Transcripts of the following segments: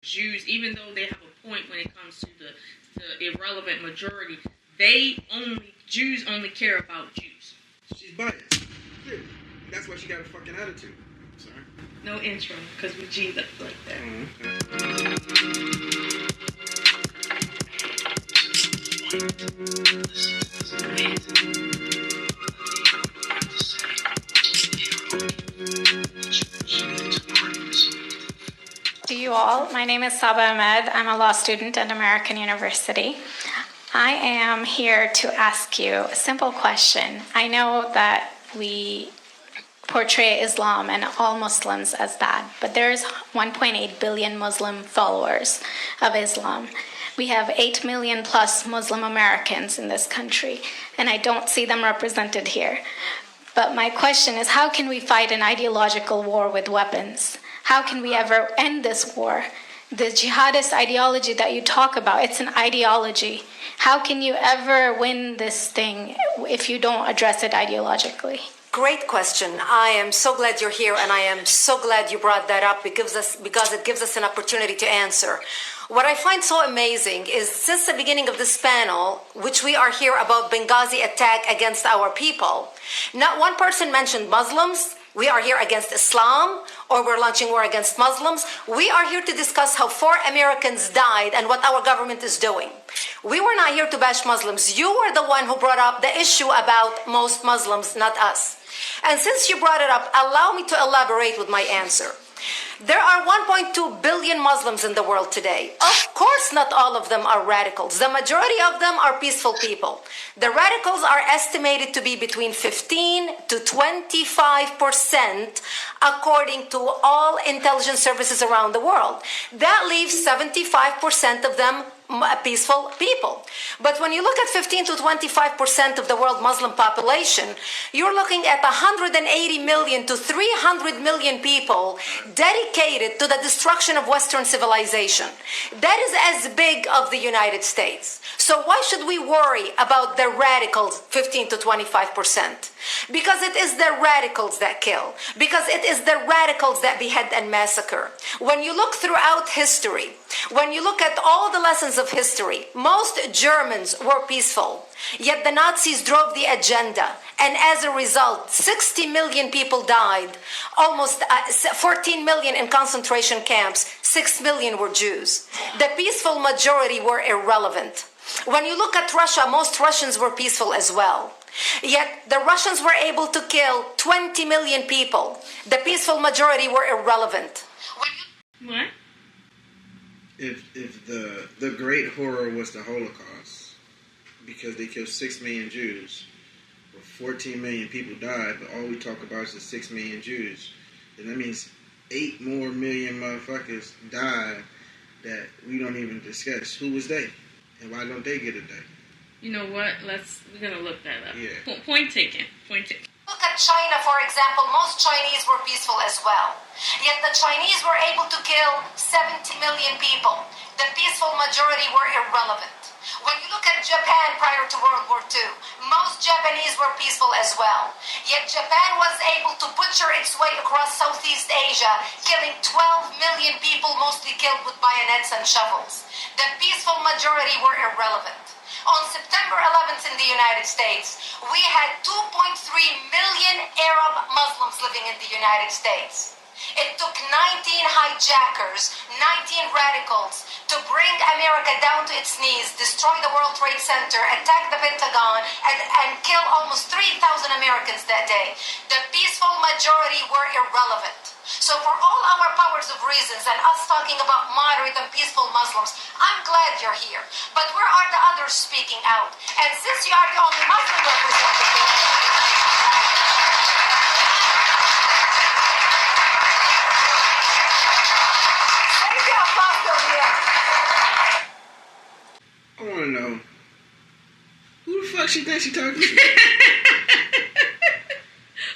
Jews, even though they have a point when it comes to the irrelevant majority, Jews only care about Jews. She's biased. Clearly. That's why she got a fucking attitude. Sorry. No intro, because we G'd up like that. To you all, my name is Saba Ahmed. I'm a law student at American University. I am here to ask you a simple question. I know that we portray Islam and all Muslims as bad, but there's 1.8 billion Muslim followers of Islam. We have 8 million plus Muslim Americans in this country, and I don't see them represented here. But my question is, how can we fight an ideological war with weapons? How can we ever end this war? The jihadist ideology that you talk about, it's an ideology. How can you ever win this thing if you don't address it ideologically? Great question. I am so glad you're here, and I am so glad you brought that up because it gives us an opportunity to answer. What I find so amazing is since the beginning of this panel, which we are here about Benghazi attack against our people, not one person mentioned Muslims. We are here against Islam, or we're launching war against Muslims. We are here to discuss how 4 Americans died and what our government is doing. We were not here to bash Muslims. You were the one who brought up the issue about most Muslims, not us. And since you brought it up, allow me to elaborate with my answer. There are 1.2 billion Muslims in the world today. Of course, not all of them are radicals. The majority of them are peaceful people. The radicals are estimated to be between 15 to 25%, according to all intelligence services around the world. That leaves 75% of them peaceful people. But when you look at 15 to 25% of the world Muslim population, you're looking at 180 million to 300 million people dedicated to the destruction of Western civilization. That is as big of the United States. So why should we worry about the radicals, 15 to 25%? Because it is the radicals that kill. Because it is the radicals that behead and massacre. When you look throughout history, when you look at all the lessons of history, most Germans were peaceful, yet the Nazis drove the agenda, and as a result, 60 million people died, almost 14 million in concentration camps, 6 million were Jews. The peaceful majority were irrelevant. When you look at Russia, most Russians were peaceful as well. Yet the Russians were able to kill 20 million people. The peaceful majority were irrelevant. What? If the great horror was the Holocaust, because they killed 6 million Jews, or 14 million people died, but all we talk about is the 6 million Jews, then that means 8 more million motherfuckers died that we don't even discuss. Who was they? And why don't they get a day? You know what? We're gonna look that up. Yeah. Point taken. Look at China, for example. Most Chinese were peaceful as well. Yet the Chinese were able to kill 70 million people. The peaceful majority were irrelevant. When you look at Japan prior to World War II, most Japanese were peaceful as well. Yet Japan was able to butcher its way across Southeast Asia, killing 12 million people, mostly killed with bayonets and shovels. The peaceful majority were irrelevant. On September 11th in the United States, we had 2.3 million Arab Muslims living in the United States. It took 19 hijackers, 19 radicals to bring America down to its knees, destroy the World Trade Center, attack the Pentagon, and kill almost 3,000 Americans that day. The peaceful majority were irrelevant. So for all our powers of reasons and us talking about moderate and peaceful Muslims, I'm glad you're here. But where are the others speaking out? And since you are the only Muslim representative, I want to know, who the fuck she thinks she talking to?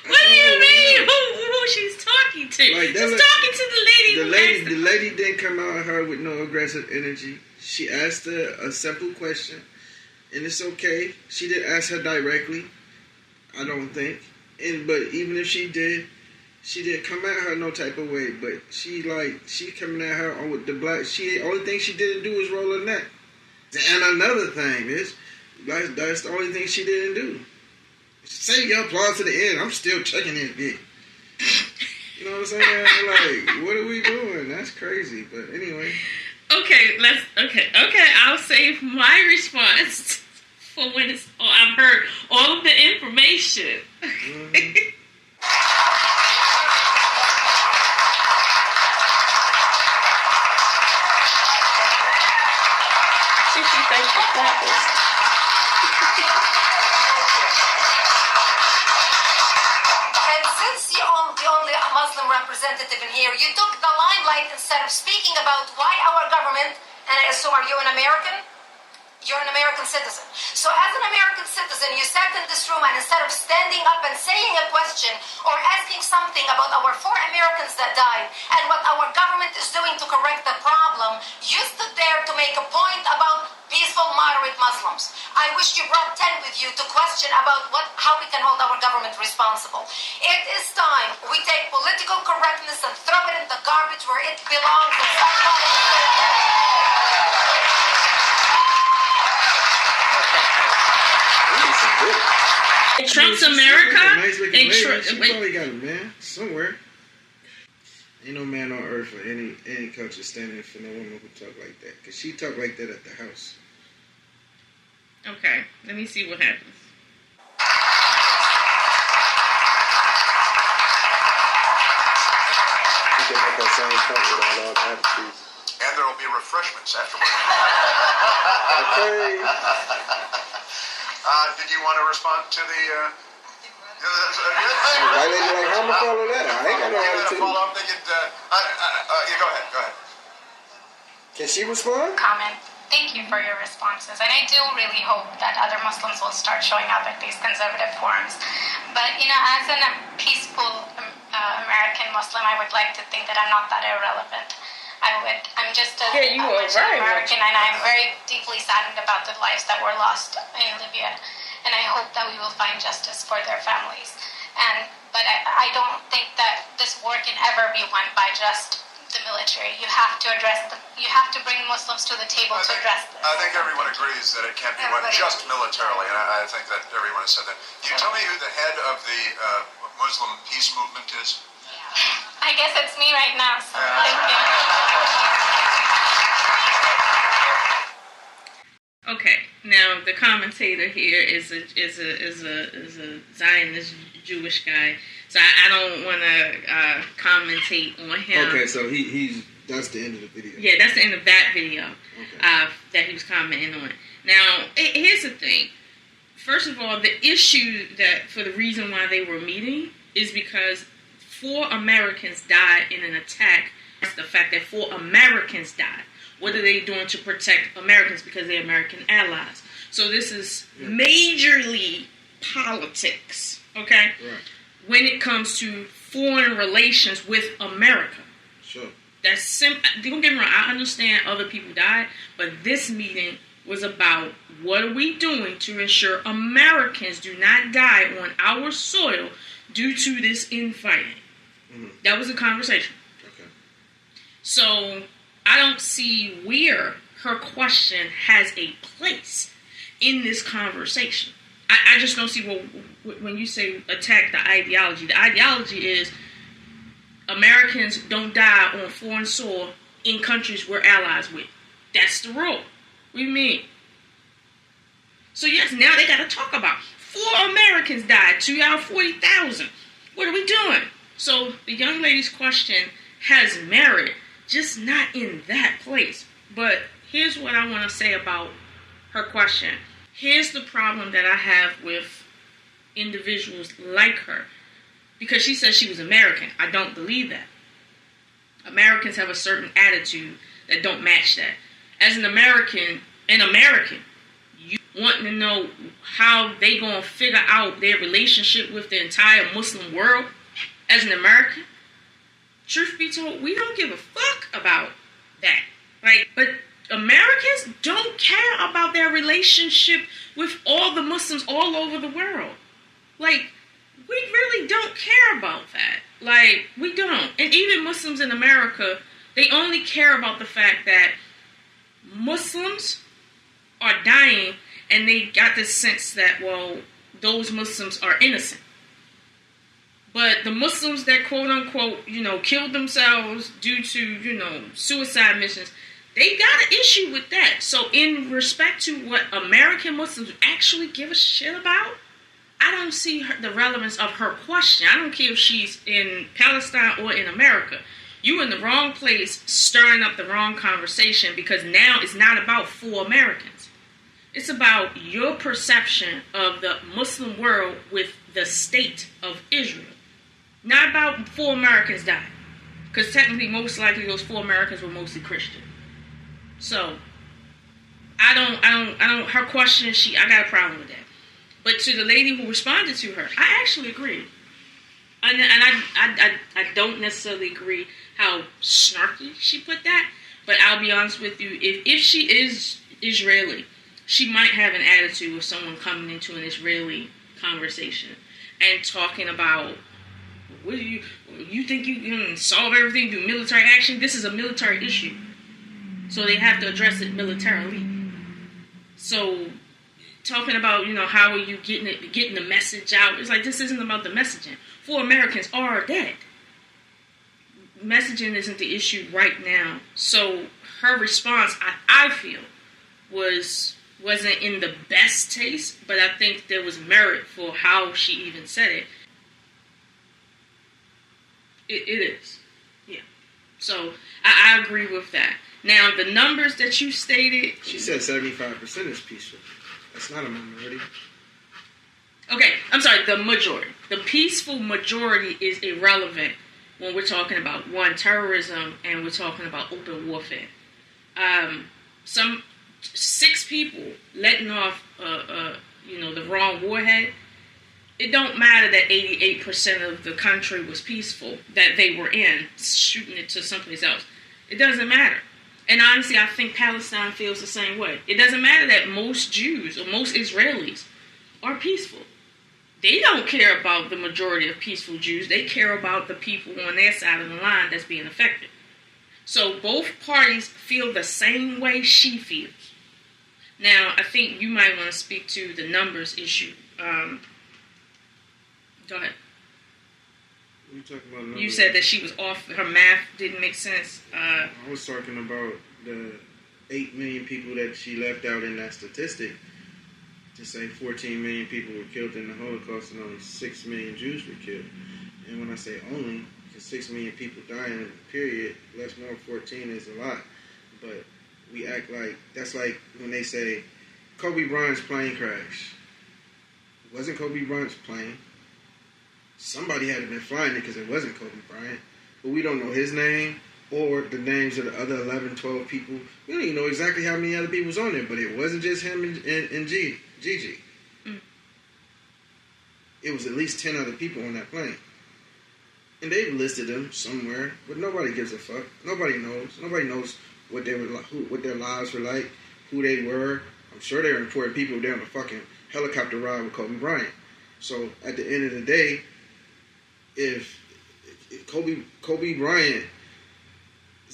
What do you mean? Who she's talking to? She's talking to the lady. The lady didn't come out at her with no aggressive energy. She asked her a simple question, and it's okay. She didn't ask her directly, I don't think. But even if she did, She didn't come at her no type of way, but she coming at her with the black. Only thing she didn't do was roll her neck. And another thing is, that's the only thing she didn't do. Say your applause to the end. I'm still checking this bitch. You know what I'm saying? Like, what are we doing? That's crazy. But anyway. Okay, I'll save my response for when I've heard all of the information. Mm-hmm. She thinks she's practiced. And since you're the only Muslim representative in here, you took the limelight instead of speaking about why our government, and I assume, are you an American? You're an American citizen. So as an American citizen, you sat in this room and instead of standing up and saying a question or asking something about our 4 Americans that died and what our government is doing to correct the problem, you stood there to make a point about peaceful, moderate Muslims. I wish you brought 10 with you to question about how we can hold our government responsible. It is time we take political correctness and throw it in the garbage where it belongs and stop calling In Trump's America, She probably got a man somewhere. Ain't no man on earth or any culture standing for no woman who talk like that. Because she talk like that at the house. Okay, let me see what happens. You can make that same point without all the attitudes. And there will be refreshments afterwards. Okay. Did you want to respond to the... White lady like, how am I follow that? I ain't got no attitude. Follow up, they could, yeah, go ahead. Can she respond? Comment. Thank you for your responses. And I do really hope that other Muslims will start showing up at these conservative forums. But, as a peaceful American Muslim, I would like to think that I'm not that irrelevant. I'm just a American, and I'm very deeply saddened about the lives that were lost in Libya. And I hope that we will find justice for their families. But I don't think that this war can ever be won by just the military. You have to you have to bring Muslims to the table to address this. I think everyone agrees that it can't be won just militarily, and I think that everyone has said that. Can you tell me who the head of the Muslim peace movement is? I guess it's me right now, so thank you. Okay, now the commentator here is a Zionist Jewish guy, so I don't want to commentate on him. Okay, so that's the end of the video. Yeah, that's the end of that video. Okay. That he was commenting on. Now, here's the thing. First of all, the issue for the reason why they were meeting is because 4 Americans died in an attack. That's the fact that 4 Americans died. What are they doing to protect Americans? Because they're American allies. So this is majorly politics, okay? Right. When it comes to foreign relations with America. Sure. That's simple. Don't get me wrong. I understand other people died, but this meeting was about what are we doing to ensure Americans do not die on our soil due to this infighting. Mm-hmm. That was the conversation. Okay. So I don't see where her question has a place in this conversation. I just don't see when you say attack the ideology is Americans don't die on foreign soil in countries we're allies with. That's the rule. What do you mean? So yes, now they got to talk about 4 Americans died, 2 out of 40,000. What are we doing? So the young lady's question has merit, just not in that place. But here's what I want to say about her question. Here's the problem that I have with individuals like her. Because she says she was American. I don't believe that. Americans have a certain attitude that don't match that. As an American, you want to know how they going to figure out their relationship with the entire Muslim world as an American? Truth be told, we don't give a fuck about that. But Americans don't care about their relationship with all the Muslims all over the world. We really don't care about that. Like, we don't. And even Muslims in America, they only care about the fact that Muslims are dying, and they got this sense that, well, those Muslims are innocent. But the Muslims that quote-unquote, killed themselves due to, suicide missions, they got an issue with that. So in respect to what American Muslims actually give a shit about, I don't see the relevance of her question. I don't care if she's in Palestine or in America. You're in the wrong place, stirring up the wrong conversation, because now it's not about full Americans. It's about your perception of the Muslim world with the state of Israel. Not about full Americans dying. Because technically, most likely, those full Americans were mostly Christian. So, her question, I got a problem with that. But to the lady who responded to her, I actually agree. And I don't necessarily agree how snarky she put that. But I'll be honest with you, if she is Israeli, she might have an attitude of someone coming into an Israeli conversation and talking about, what do you think you can solve everything through military action? This is a military issue. So they have to address it militarily. So talking about, how are you getting the message out? It's like, this isn't about the messaging. 4 Americans are dead. Messaging isn't the issue right now. So her response, I feel, wasn't in the best taste, but I think there was merit for how she even said it. It is. Yeah. So I agree with that. Now, the numbers that you stated... She said 75% is peaceful. That's not a minority. Okay, I'm sorry, the majority. The peaceful majority is irrelevant when we're talking about, one, terrorism, and we're talking about open warfare. 6 people letting off, the wrong warhead, it don't matter that 88% of the country was peaceful, that they were in, shooting it to someplace else. It doesn't matter. And honestly, I think Palestine feels the same way. It doesn't matter that most Jews or most Israelis are peaceful. They don't care about the majority of peaceful Jews. They care about the people on their side of the line that's being affected. So both parties feel the same way she feels. Now, I think you might want to speak to the numbers issue. Go ahead. What are you talking about? Numbers? You said that she was off. Her math didn't make sense. I was talking about the 8 million people that she left out in that statistic. To say 14 million people were killed in the Holocaust and only 6 million Jews were killed. And when I say only, because 6 million people dying in a period, less more 14 is a lot. But we act like, that's like when they say Kobe Bryant's plane crash. It wasn't Kobe Bryant's plane. Somebody had to have been flying it because it wasn't Kobe Bryant. But we don't know his name or the names of the other 11, 12 people. We don't even know exactly how many other people was on there. But it wasn't just him and Gigi. It was at least 10 other people on that plane. And they've listed them somewhere, but nobody gives a fuck. Nobody knows. Nobody knows what they were like, what their lives were like, who they were. I'm sure they were important people. They're on a fucking helicopter ride with Kobe Bryant. So at the end of the day, if Kobe Bryant's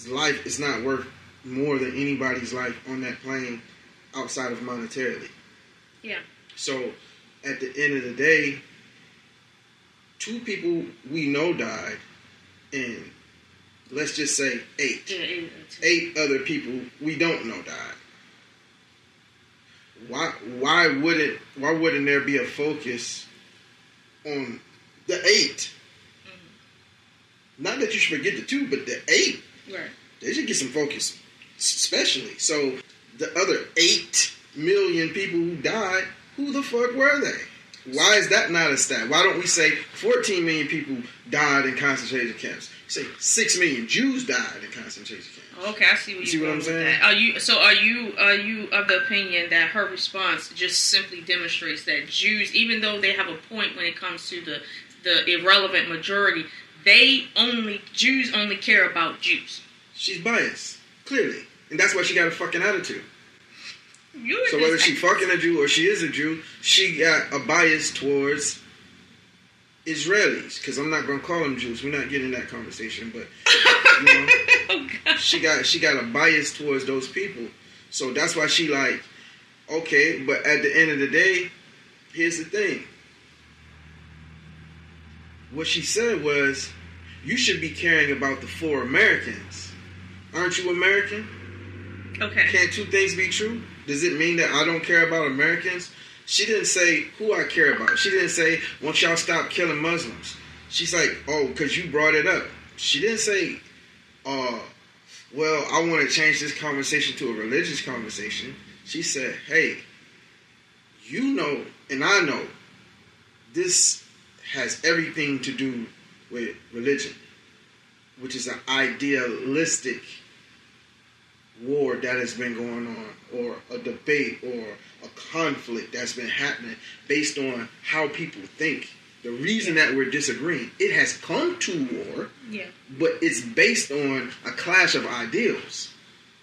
life is not worth more than anybody's life on that plane outside of monetarily. Yeah. So at the end of the day, 2 people we know died, and let's just say 8. Yeah, 8 other people we don't know died. Why wouldn't there be a focus on the 8? Not that you should forget the 2, but the 8. Right. They should get some focus, especially. So the other 8 million people who died, who the fuck were they? Why is that not a stat? Why don't we say 14 million people died in concentration camps? Say 6 million Jews died in concentration camps. Okay, I see what you're what I'm saying. Are you of the opinion that her response just simply demonstrates that Jews, even though they have a point when it comes to the irrelevant majority, Jews only care about Jews? She's biased, clearly, and that's why she got a fucking attitude. So whether she fucking a Jew or she is a Jew, she got a bias towards Israelis, because I'm not going to call them Jews. We're not getting in that conversation, but you know, she got a bias towards those people. So that's why she like, okay, but at the end of the day, here's the thing. What she said was, you should be caring about the 4 Americans. Aren't you American? Okay. Can't 2 things be true? Does it mean that I don't care about Americans? She didn't say who I care about. She didn't say, won't y'all stop killing Muslims? She's like, oh, because you brought it up. She didn't say, well, I want to change this conversation to a religious conversation. She said, hey, you know, and I know, this has everything to do with religion, which is an idealistic war that has been going on, or a debate, or a conflict that's been happening based on how people think. The reason that we're disagreeing, it has come to war, but it's based on a clash of ideals.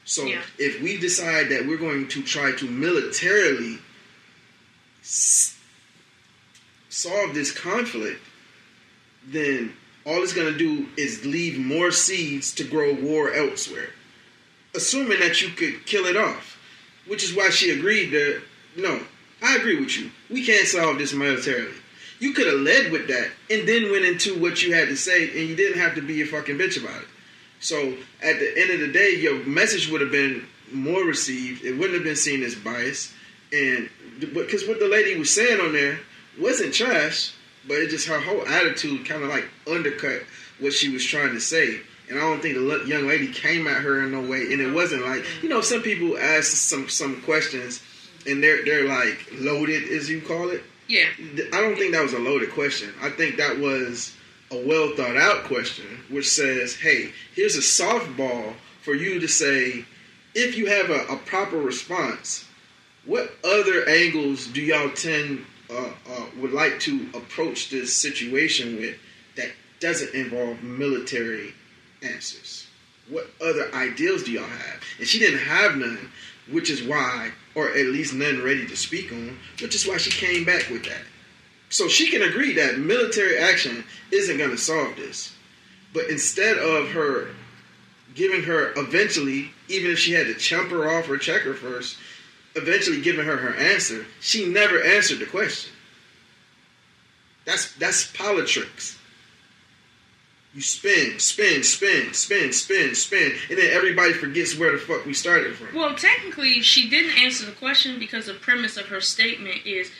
So if we decide that we're going to try to militarily solve this conflict, then all it's going to do is leave more seeds to grow war elsewhere. Assuming that you could kill it off, which is why she agreed that, no, I agree with you. We can't solve this militarily. You could have led with that and then went into what you had to say, and you didn't have to be a fucking bitch about it. So at the end of the day, your message would have been more received. It wouldn't have been seen as bias. And because what the lady was saying on there wasn't trash, but it just, her whole attitude kind of like undercut what she was trying to say. And I don't think the young lady came at her in no way. And it wasn't like, you know, some people ask some questions and they're like loaded, as you call it. Yeah. I don't think that was a loaded question. I think that was a well thought out question, which says, hey, here's a softball for you to say, if you have a proper response, what other angles do y'all would like to approach this situation with that doesn't involve military answers? What other ideals do y'all have? And she didn't have none, which is why, or at least none ready to speak on, which is why she came back with that. So she can agree that military action isn't going to solve this. But instead of her giving her eventually, even if she had to chump her off or check her first, eventually giving her answer, she never answered the question. That's politics. You spin, and then everybody forgets where the fuck we started from. Well, technically, she didn't answer the question because the premise of her statement is,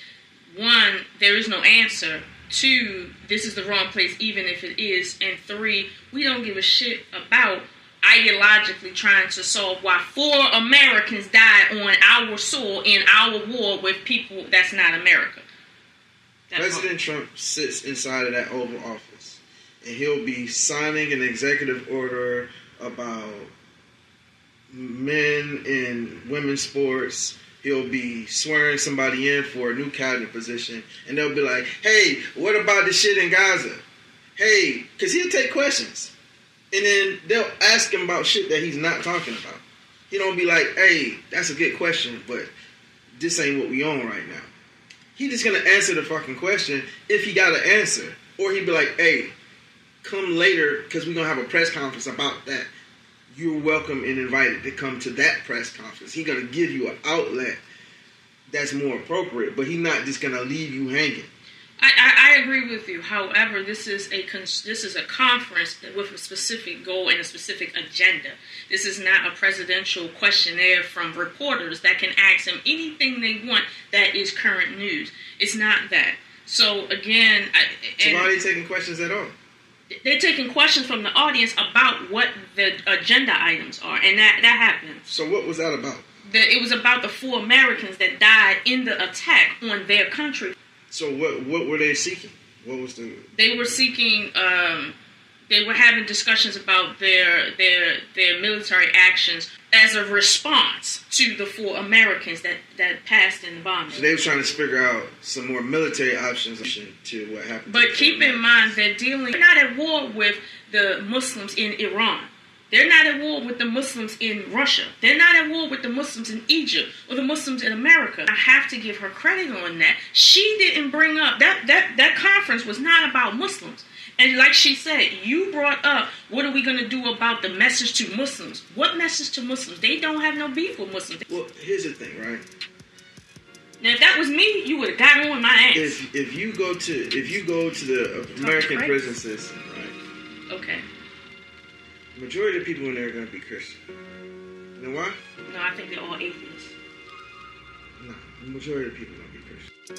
1, there is no answer. 2, this is the wrong place, even if it is. And 3, we don't give a shit about ideologically trying to solve why 4 Americans died on our soil in our war with people that's not America. President Trump sits inside of that Oval Office, and he'll be signing an executive order about men in women's sports. He'll be swearing somebody in for a new cabinet position, and they'll be like, hey, what about the shit in Gaza? Hey, because he'll take questions. And then they'll ask him about shit that he's not talking about. He don't be like, hey, that's a good question, but this ain't what we on right now. He just going to answer the fucking question if he got an answer. Or he'd be like, hey, come later because we're going to have a press conference about that. You're welcome and invited to come to that press conference. He's going to give you an outlet that's more appropriate, but he's not just going to leave you hanging. I agree with you. However, this is a conference with a specific goal and a specific agenda. This is not a presidential questionnaire from reporters that can ask him anything they want that is current news. It's not that. So again, so why are they taking questions at all? They're taking questions from the audience about what the agenda items are, and that happens. So what was that about? It was about the 4 Americans that died in the attack on their country. So what were they seeking? What was the? They were seeking. They were having discussions about their military actions as a response to the 4 Americans that passed in the bombing. So they were trying to figure out some more military options to what happened. But keep in mind, they're not at war with the Muslims in Iran. They're not at war with the Muslims in Russia. They're not at war with the Muslims in Egypt or the Muslims in America. I have to give her credit on that. She didn't bring up, that conference was not about Muslims. And like she said, you brought up, what are we going to do about the message to Muslims? What message to Muslims? They don't have no beef with Muslims. Well, here's the thing, right? Now, if that was me, you would have gotten on my ass. If you go to the American prison system, right? Okay. The majority of people in there are going to be Christian. You know why? No, I think they're all atheists. No, the majority of people are going to be Christian.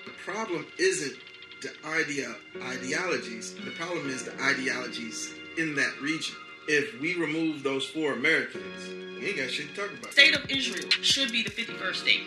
The problem isn't the ideologies. The problem is the ideologies in that region. If we remove those 4 Americans, we ain't got shit to talk about. State of Israel should be the 51st state.